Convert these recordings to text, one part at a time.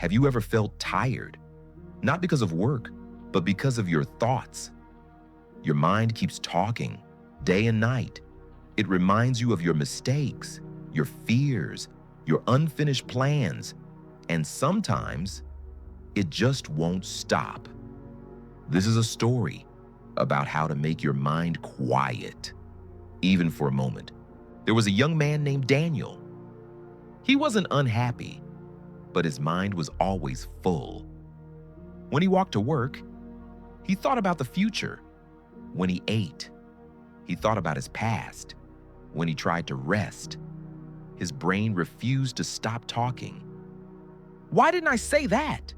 Have you ever felt tired? Not because of work, but because of your thoughts. Your mind keeps talking day and night. It reminds you of your mistakes, your fears, your unfinished plans, and sometimes it just won't stop. This is a story about how to make your mind quiet, even for a moment. There was a young man named Daniel. He wasn't unhappy, but his mind was always full. When he walked to work, he thought about the future. When he ate, he thought about his past. When he tried to rest, his brain refused to stop talking. Why didn't I say that?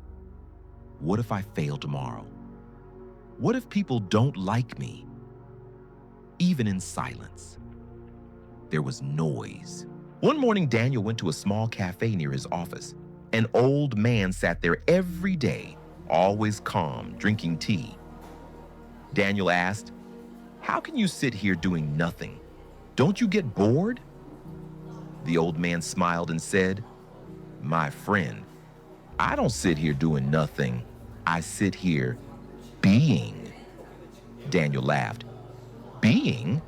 What if I fail tomorrow? What if people don't like me? Even in silence, there was noise. One morning, Daniel went to a small cafe near his office. An old man sat there every day, always calm, drinking tea. Daniel asked, "How can you sit here doing nothing? Don't you get bored?" The old man smiled and said, "My friend, I don't sit here doing nothing. I sit here being." Daniel laughed. "Being?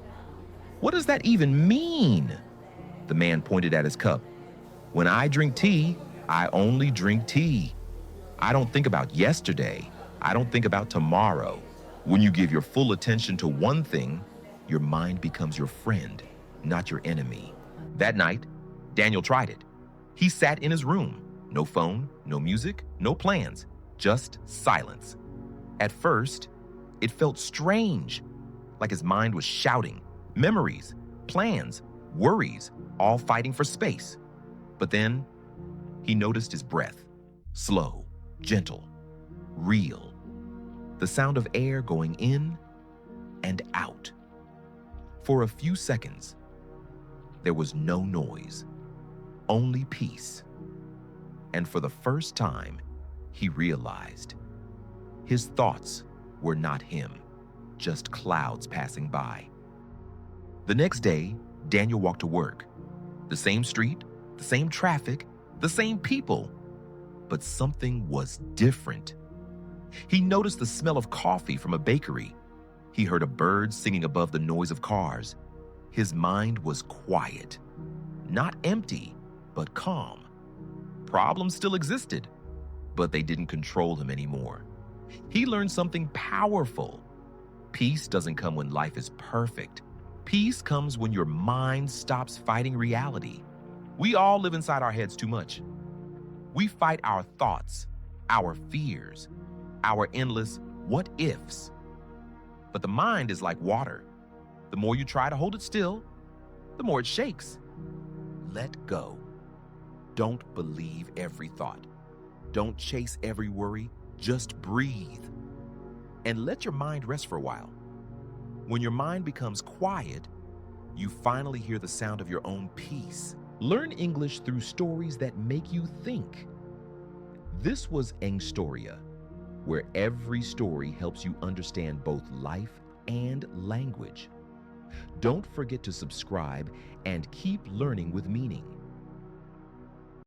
What does that even mean?" The man pointed at his cup. "When I drink tea, I only drink tea. I don't think about yesterday. I don't think about tomorrow. When you give your full attention to one thing, your mind becomes your friend, not your enemy." That night, Daniel tried it. He sat in his room. No phone, no music, no plans, just silence. At first, it felt strange, like his mind was shouting. Memories, plans, worries, all fighting for space. But then, he noticed his breath. Slow, gentle, real. The sound of air going in and out. For a few seconds, there was no noise, only peace. And for the first time, he realized his thoughts were not him, just clouds passing by. The next day, Daniel walked to work. The same street, the same traffic, the same people. But something was different. He noticed the smell of coffee from a bakery. He heard a bird singing above the noise of cars. His mind was quiet, not empty, but calm. Problems still existed, but they didn't control him anymore. He learned something powerful. Peace doesn't come when life is perfect. Peace comes when your mind stops fighting reality. We all live inside our heads too much. We fight our thoughts, our fears, our endless what ifs. But the mind is like water. The more you try to hold it still, the more it shakes. Let go. Don't believe every thought. Don't chase every worry. Just breathe. And let your mind rest for a while. When your mind becomes quiet, you finally hear the sound of your own peace. Learn English through stories that make you think. This was Engstoria, where every story helps you understand both life and language. Don't forget to subscribe and keep learning with meaning.